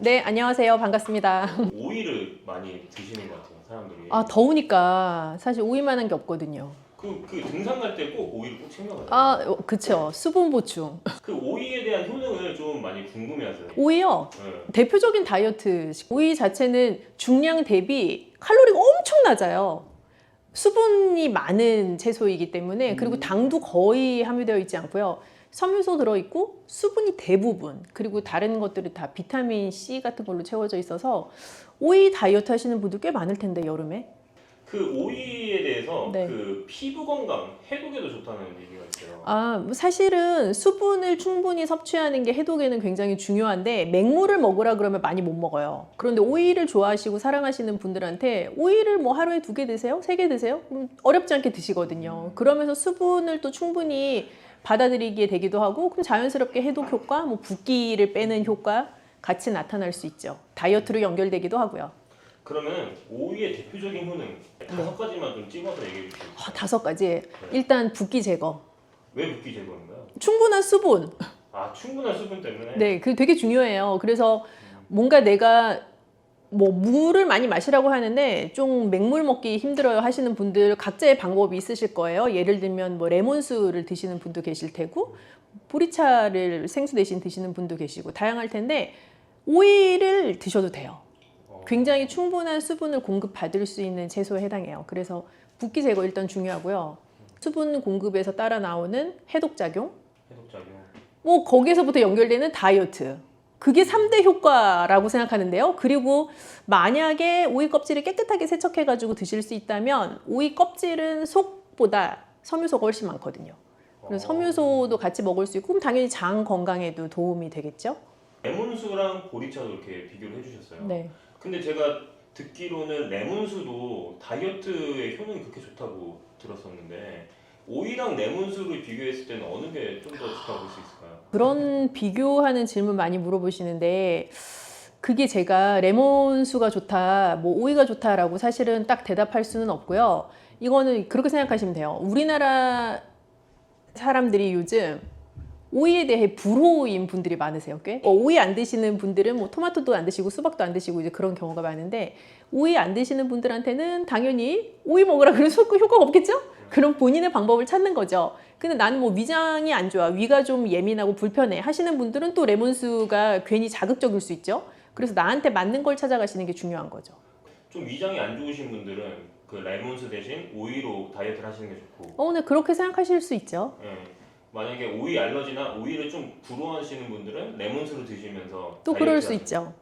네, 안녕하세요. 반갑습니다. 오이를 많이 드시는 것 같아요, 사람들이. 아, 더우니까 사실 오이만한 게 없거든요. 그 등산 갈 때 꼭 오이를 꼭 챙겨가요. 아, 그쵸. 수분 보충. 그 오이에 대한 효능을 좀 많이 궁금해하세요. 오이요. 네. 대표적인 다이어트. 오이 자체는 중량 대비 칼로리가 엄청 낮아요. 수분이 많은 채소이기 때문에, 그리고 당도 거의 함유되어 있지 않고요. 섬유소 들어있고 수분이 대부분, 그리고 다른 것들이 다 비타민 C 같은 걸로 채워져 있어서 오이 다이어트 하시는 분들 꽤 많을 텐데, 여름에. 그 오이에 대해서 네. 그 피부 건강, 해독에도 좋다는 얘기가 있어요. 아, 사실은 수분을 충분히 섭취하는 게 해독에는 굉장히 중요한데 맹물을 먹으라 그러면 많이 못 먹어요. 그런데 오이를 좋아하시고 사랑하시는 분들한테 오이를 뭐 하루에 2개 드세요? 3개 드세요? 어렵지 않게 드시거든요. 그러면서 수분을 또 충분히 받아들이게 되기도 하고, 그럼 자연스럽게 해독 효과, 뭐 붓기를 빼는 효과 같이 나타날 수 있죠. 다이어트로 연결되기도 하고요. 그러면 오이의 대표적인 효능 5가지만 좀 찍어서 얘기해 주세요. 5가지. 일단 붓기 제거. 왜 붓기 제거인가요? 충분한 수분. 아, 충분한 수분 때문에? 네, 그 되게 중요해요. 그래서 뭔가 내가 뭐 물을 많이 마시라고 하는데 좀 맹물 먹기 힘들어요 하시는 분들 각자의 방법이 있으실 거예요. 예를 들면 뭐 레몬수를 드시는 분도 계실 테고, 보리차를 생수 대신 드시는 분도 계시고 다양할 텐데, 오이를 드셔도 돼요. 굉장히 충분한 수분을 공급받을 수 있는 채소에 해당해요. 그래서 붓기 제거 일단 중요하고요. 수분 공급에서 따라 나오는 해독작용, 해독작용. 뭐 거기에서부터 연결되는 다이어트. 그게 3대 효과라고 생각하는데요. 그리고 만약에 오이 껍질을 깨끗하게 세척해가지고 드실 수 있다면 오이 껍질은 속보다 섬유소가 훨씬 많거든요. 그래서 섬유소도 같이 먹을 수 있고, 그럼 당연히 장 건강에도 도움이 되겠죠. 레몬수랑 보리차도 이렇게 비교를 해주셨어요. 네. 근데 제가 듣기로는 레몬수도 다이어트에 효능이 그렇게 좋다고 들었었는데 오이랑 레몬수를 비교했을 때는 어느 게 좀 더 좋다고 볼 수 있을까요? 그런 비교하는 질문 많이 물어보시는데, 그게 제가 레몬수가 좋다, 뭐 오이가 좋다라고 사실은 딱 대답할 수는 없고요. 이거는 그렇게 생각하시면 돼요. 우리나라 사람들이 요즘 오이에 대해 불호인 분들이 많으세요, 꽤. 오이 안 드시는 분들은 뭐 토마토도 안 드시고 수박도 안 드시고 이제 그런 경우가 많은데, 오이 안 드시는 분들한테는 당연히 오이 먹으라 그래서 효과가 없겠죠? 그럼 본인의 방법을 찾는 거죠. 근데 나는 뭐 위장이 안 좋아, 위가 좀 예민하고 불편해 하시는 분들은 또 레몬수가 괜히 자극적일 수 있죠. 그래서 나한테 맞는 걸 찾아가시는 게 중요한 거죠. 좀 위장이 안 좋으신 분들은 그 레몬수 대신 오이로 다이어트를 하시는 게 좋고 네, 그렇게 생각하실 수 있죠. 예. 만약에 오이 알러지나 오이를 좀 불호하시는 분들은 레몬수를 드시면서 또 그럴 수 있죠.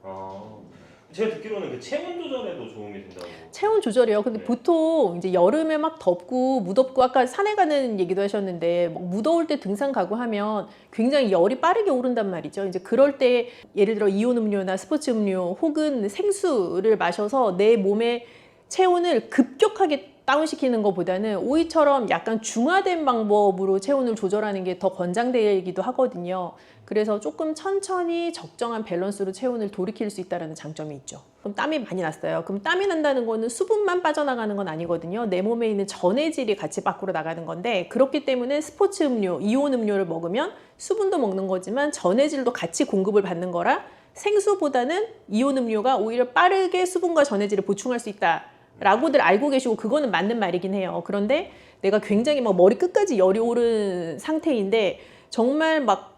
제가 듣기로는 그 체온 조절에도 도움이 된다고. 체온 조절이요. 근데 네. 보통 이제 여름에 막 덥고 무덥고, 아까 산에 가는 얘기도 하셨는데, 뭐 무더울 때 등산 가고 하면 굉장히 열이 빠르게 오른단 말이죠. 이제 그럴 때 예를 들어 이온 음료나 스포츠 음료 혹은 생수를 마셔서 내 몸의 체온을 급격하게 다운시키는 것보다는 오이처럼 약간 중화된 방법으로 체온을 조절하는 게 더 권장되기도 하거든요. 그래서 조금 천천히 적정한 밸런스로 체온을 돌이킬 수 있다는 장점이 있죠. 그럼 땀이 많이 났어요. 그럼 땀이 난다는 거는 수분만 빠져나가는 건 아니거든요. 내 몸에 있는 전해질이 같이 밖으로 나가는 건데, 그렇기 때문에 스포츠 음료, 이온 음료를 먹으면 수분도 먹는 거지만 전해질도 같이 공급을 받는 거라 생수보다는 이온 음료가 오히려 빠르게 수분과 전해질을 보충할 수 있다 라고들 알고 계시고, 그거는 맞는 말이긴 해요. 그런데 내가 굉장히 막 머리 끝까지 열이 오른 상태인데 정말 막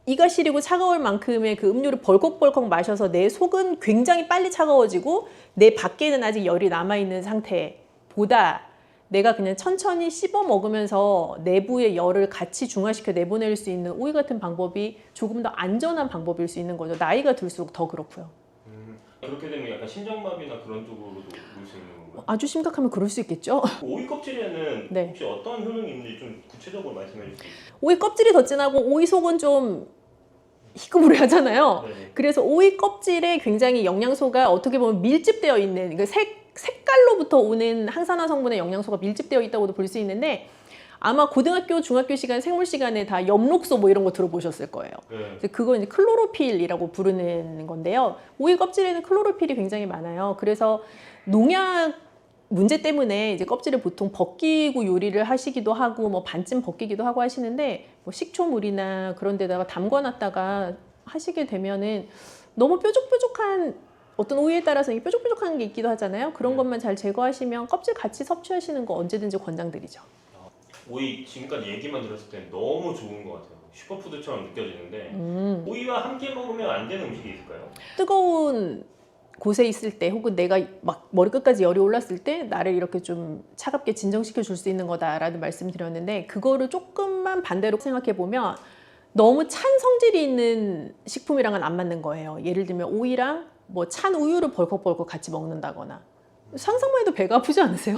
이가 시리고 차가울 만큼의 그 음료를 벌컥벌컥 마셔서 내 속은 굉장히 빨리 차가워지고 내 밖에는 아직 열이 남아있는 상태보다 내가 그냥 천천히 씹어 먹으면서 내부의 열을 같이 중화시켜 내보낼 수 있는 오이 같은 방법이 조금 더 안전한 방법일 수 있는 거죠. 나이가 들수록 더 그렇고요. 그렇게 되면 약간 심장마비나 그런 쪽으로도 볼 수 있는 건가요? 아주 심각하면 그럴 수 있겠죠. 오이 껍질에는 네. 혹시 어떤 효능이 있는지 좀 구체적으로 말씀해 주실 수 있어요? 오이 껍질이 더 진하고 오이 속은 좀 희끄무레하잖아요. 네네. 그래서 오이 껍질에 굉장히 영양소가 어떻게 보면 밀집되어 있는, 그러니까 색깔로부터 오는 항산화 성분의 영양소가 밀집되어 있다고도 볼 수 있는데, 아마 고등학교, 중학교 시간, 생물 시간에 다 엽록소 뭐 이런 거 들어보셨을 거예요. 네. 그거 이제 클로로필이라고 부르는 건데요. 오이 껍질에는 클로로필이 굉장히 많아요. 그래서 농약 문제 때문에 이제 껍질을 보통 벗기고 요리를 하시기도 하고, 뭐 반쯤 벗기기도 하고 하시는데, 뭐 식초물이나 그런 데다가 담궈놨다가 하시게 되면은 너무 뾰족뾰족한 어떤 오이에 따라서 이 뾰족뾰족한 게 있기도 하잖아요. 그런 것만 잘 제거하시면 껍질 같이 섭취하시는 거 언제든지 권장드리죠. 오이 지금까지 얘기만 들었을 때 너무 좋은 것 같아요. 슈퍼푸드처럼 느껴지는데 오이와 함께 먹으면 안 되는 음식이 있을까요? 뜨거운 곳에 있을 때 혹은 내가 막 머리끝까지 열이 올랐을 때 나를 이렇게 좀 차갑게 진정시켜 줄 수 있는 거다라는 말씀드렸는데 그거를 조금만 반대로 생각해 보면 너무 찬 성질이 있는 식품이랑은 안 맞는 거예요. 예를 들면 오이랑 뭐 찬 우유를 벌컥벌컥 같이 먹는다거나 상상만 해도 배가 아프지 않으세요?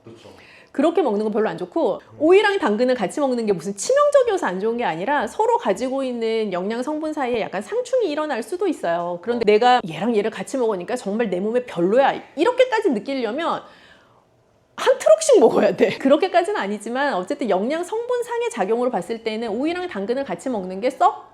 그렇죠. 그렇게 먹는 건 별로 안 좋고 오이랑 당근을 같이 먹는 게 무슨 치명적이어서 안 좋은 게 아니라 서로 가지고 있는 영양 성분 사이에 약간 상충이 일어날 수도 있어요. 그런데 내가 얘랑 얘를 같이 먹으니까 정말 내 몸에 별로야 이렇게까지 느끼려면 한 트럭씩 먹어야 돼. 그렇게까지는 아니지만 어쨌든 영양 성분 상의 작용으로 봤을 때는 오이랑 당근을 같이 먹는 게 썩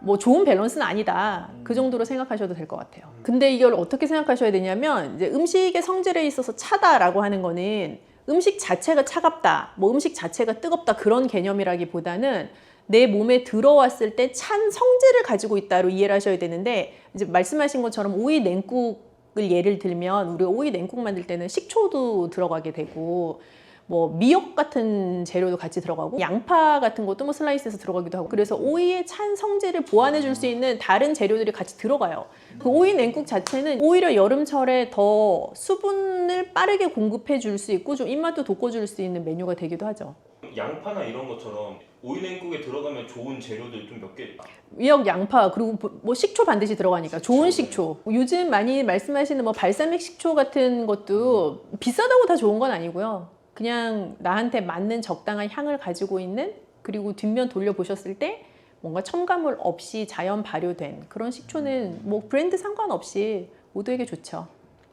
뭐 좋은 밸런스는 아니다. 그 정도로 생각하셔도 될 것 같아요. 근데 이걸 어떻게 생각하셔야 되냐면 이제 음식의 성질에 있어서 차다라고 하는 거는 음식 자체가 차갑다, 뭐 음식 자체가 뜨겁다 그런 개념이라기보다는 내 몸에 들어왔을 때 찬 성질을 가지고 있다로 이해를 하셔야 되는데 이제 말씀하신 것처럼 오이 냉국을 예를 들면 우리가 오이 냉국 만들 때는 식초도 들어가게 되고 뭐 미역 같은 재료도 같이 들어가고 양파 같은 것도 뭐 슬라이스해서 들어가기도 하고 그래서 오이의 찬 성질을 보완해 줄 수 있는 다른 재료들이 같이 들어가요. 그 오이 냉국 자체는 오히려 여름철에 더 수분을 빠르게 공급해 줄 수 있고 좀 입맛도 돋궈줄 수 있는 메뉴가 되기도 하죠. 양파나 이런 것처럼 오이 냉국에 들어가면 좋은 재료들 좀 몇 개. 미역, 양파 그리고 뭐 식초 반드시 들어가니까 좋은 식초. 요즘 많이 말씀하시는 뭐 발사믹 식초 같은 것도 비싸다고 다 좋은 건 아니고요. 그냥 나한테 맞는 적당한 향을 가지고 있는 그리고 뒷면 돌려보셨을 때 뭔가 첨가물 없이 자연 발효된 그런 식초는 뭐 브랜드 상관없이 모두에게 좋죠.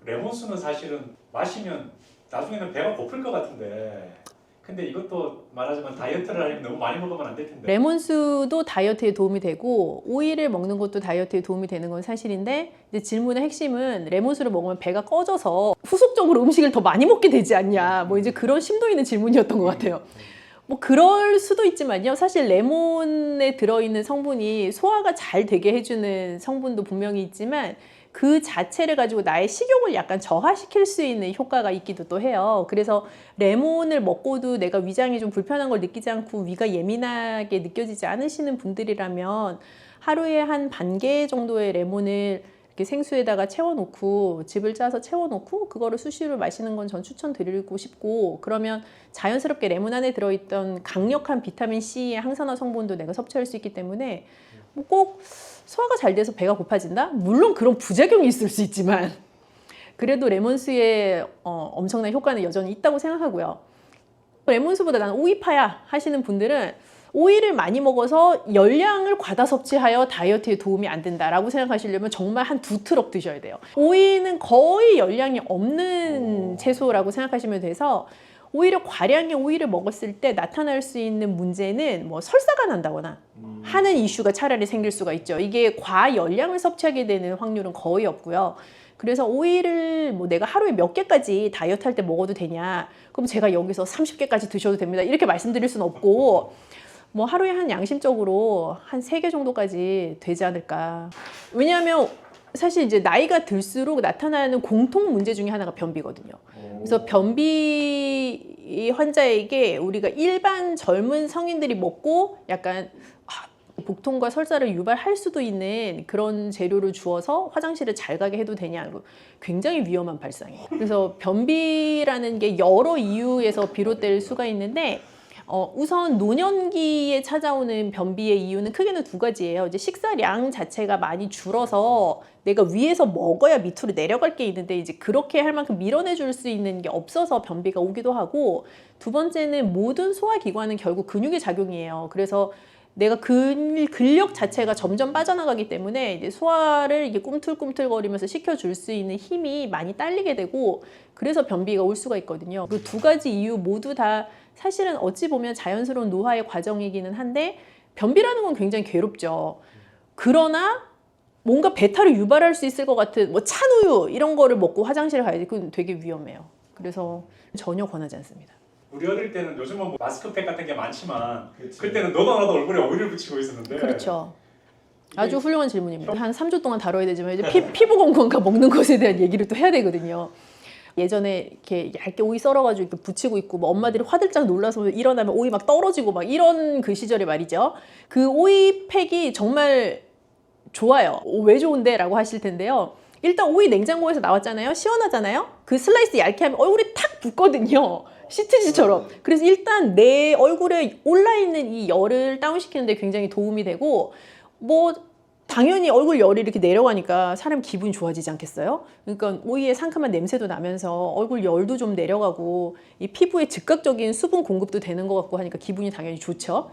레몬수는 사실은 마시면 나중에는 배가 고플 것 같은데 근데 이것도 말하자면 다이어트를 하려면 너무 많이 먹으면 안 될 텐데 레몬수도 다이어트에 도움이 되고 오이를 먹는 것도 다이어트에 도움이 되는 건 사실인데 이제 질문의 핵심은 레몬수를 먹으면 배가 꺼져서 후속적으로 음식을 더 많이 먹게 되지 않냐 뭐 이제 그런 심도 있는 질문이었던 것 같아요. 뭐 그럴 수도 있지만요. 사실 레몬에 들어있는 성분이 소화가 잘 되게 해주는 성분도 분명히 있지만 그 자체를 가지고 나의 식욕을 약간 저하시킬 수 있는 효과가 있기도 또 해요. 그래서 레몬을 먹고도 내가 위장이 좀 불편한 걸 느끼지 않고 위가 예민하게 느껴지지 않으시는 분들이라면 하루에 한 반 개 정도의 레몬을 이렇게 생수에다가 채워놓고 즙을 짜서 채워놓고 그거를 수시로 마시는 건 전 추천드리고 싶고 그러면 자연스럽게 레몬 안에 들어있던 강력한 비타민 C의 항산화 성분도 내가 섭취할 수 있기 때문에 뭐 꼭 소화가 잘 돼서 배가 고파진다? 물론 그런 부작용이 있을 수 있지만 그래도 레몬수의 엄청난 효과는 여전히 있다고 생각하고요. 레몬수보다 나는 오이파야 하시는 분들은 오이를 많이 먹어서 열량을 과다 섭취하여 다이어트에 도움이 안 된다라고 생각하시려면 정말 한 2트럭 드셔야 돼요. 오이는 거의 열량이 없는 채소라고 생각하시면 돼서 오히려 과량의 오이를 먹었을 때 나타날 수 있는 문제는 뭐 설사가 난다거나 하는 이슈가 차라리 생길 수가 있죠. 이게 과열량을 섭취하게 되는 확률은 거의 없고요. 그래서 오이를 뭐 내가 하루에 몇 개까지 다이어트 할 때 먹어도 되냐? 그럼 제가 여기서 30개까지 드셔도 됩니다. 이렇게 말씀드릴 수는 없고 뭐 하루에 한 양심적으로 한 3개 정도까지 되지 않을까. 왜냐하면 사실 이제 나이가 들수록 나타나는 공통 문제 중에 하나가 변비거든요. 그래서 변비 환자에게 우리가 일반 젊은 성인들이 먹고 약간 복통과 설사를 유발할 수도 있는 그런 재료를 주어서 화장실을 잘 가게 해도 되냐 굉장히 위험한 발상이에요. 그래서 변비라는 게 여러 이유에서 비롯될 수가 있는데 우선 노년기에 찾아오는 변비의 이유는 크게는 2가지예요. 이제 식사량 자체가 많이 줄어서 내가 위에서 먹어야 밑으로 내려갈 게 있는데 이제 그렇게 할 만큼 밀어내 줄 수 있는 게 없어서 변비가 오기도 하고 2번째는 모든 소화기관은 결국 근육의 작용이에요. 그래서 내가 근력 자체가 점점 빠져나가기 때문에 이제 소화를 이게 꿈틀꿈틀거리면서 시켜줄 수 있는 힘이 많이 딸리게 되고 그래서 변비가 올 수가 있거든요. 그 2가지 이유 모두 다 사실은 어찌 보면 자연스러운 노화의 과정이기는 한데 변비라는 건 굉장히 괴롭죠. 그러나 뭔가 배탈을 유발할 수 있을 것 같은 뭐 찬 우유 이런 거를 먹고 화장실에 가야지 그건 되게 위험해요. 그래서 전혀 권하지 않습니다. 우리 어릴 때는 요즘은 뭐 마스크팩 같은 게 많지만 그때는 너도 나도 얼굴에 오일을 붙이고 있었는데 그렇죠. 아주 훌륭한 질문입니다. 한 3주 동안 다뤄야 되지만 이제 피부 건강과 먹는 것에 대한 얘기를 또 해야 되거든요. 예전에 이렇게 얇게 오이 썰어가지고 이렇게 붙이고 있고 뭐 엄마들이 화들짝 놀라서 일어나면 오이 막 떨어지고 막 이런 그 시절에 말이죠. 그 오이팩이 정말 좋아요. 왜 좋은데? 라고 하실 텐데요. 일단 오이 냉장고에서 나왔잖아요. 시원하잖아요. 그 슬라이스 얇게 하면 얼굴에 탁 붙거든요. 시트지처럼. 그래서 일단 내 얼굴에 올라있는 이 열을 다운시키는 데 굉장히 도움이 되고 뭐 당연히 얼굴 열이 이렇게 내려가니까 사람 기분이 좋아지지 않겠어요? 그러니까 오이의 상큼한 냄새도 나면서 얼굴 열도 좀 내려가고 이 피부에 즉각적인 수분 공급도 되는 것 같고 하니까 기분이 당연히 좋죠.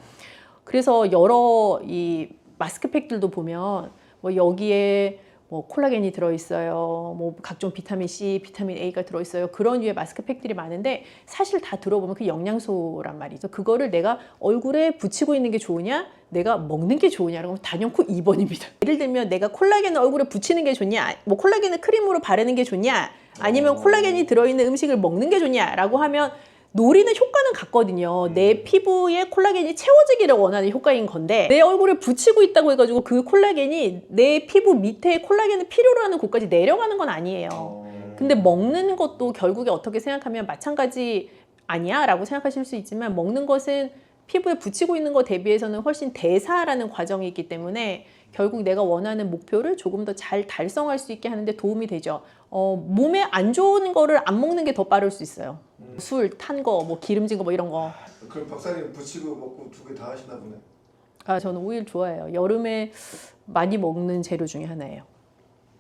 그래서 여러 이 마스크팩들도 보면 뭐 여기에 뭐 콜라겐이 들어있어요. 뭐 각종 비타민 C, 비타민 A가 들어있어요. 그런 류의 마스크팩들이 많은데 사실 다 들어보면 그 영양소란 말이죠. 그거를 내가 얼굴에 붙이고 있는 게 좋으냐? 내가 먹는 게 좋으냐라고 하면 단연코 2번입니다. 예를 들면 내가 콜라겐을 얼굴에 붙이는 게 좋냐? 뭐 콜라겐을 크림으로 바르는 게 좋냐? 아니면 콜라겐이 들어있는 음식을 먹는 게 좋냐라고 하면 노리는 효과는 같거든요. 내 피부에 콜라겐이 채워지기를 원하는 효과인 건데 내 얼굴에 붙이고 있다고 해가지고 그 콜라겐이 내 피부 밑에 콜라겐을 필요로 하는 곳까지 내려가는 건 아니에요. 근데 먹는 것도 결국에 어떻게 생각하면 마찬가지 아니야? 라고 생각하실 수 있지만 먹는 것은 피부에 붙이고 있는 것 대비해서는 훨씬 대사라는 과정이 있기 때문에 결국 내가 원하는 목표를 조금 더 잘 달성할 수 있게 하는데 도움이 되죠. 몸에 안 좋은 거를 안 먹는 게 더 빠를 수 있어요. 술, 탄 거, 뭐 기름진 거 뭐 이런 거. 그럼 박사님 붙이고 먹고 두 개 다 하시나 보네. 저는 오일 좋아해요. 여름에 많이 먹는 재료 중에 하나예요.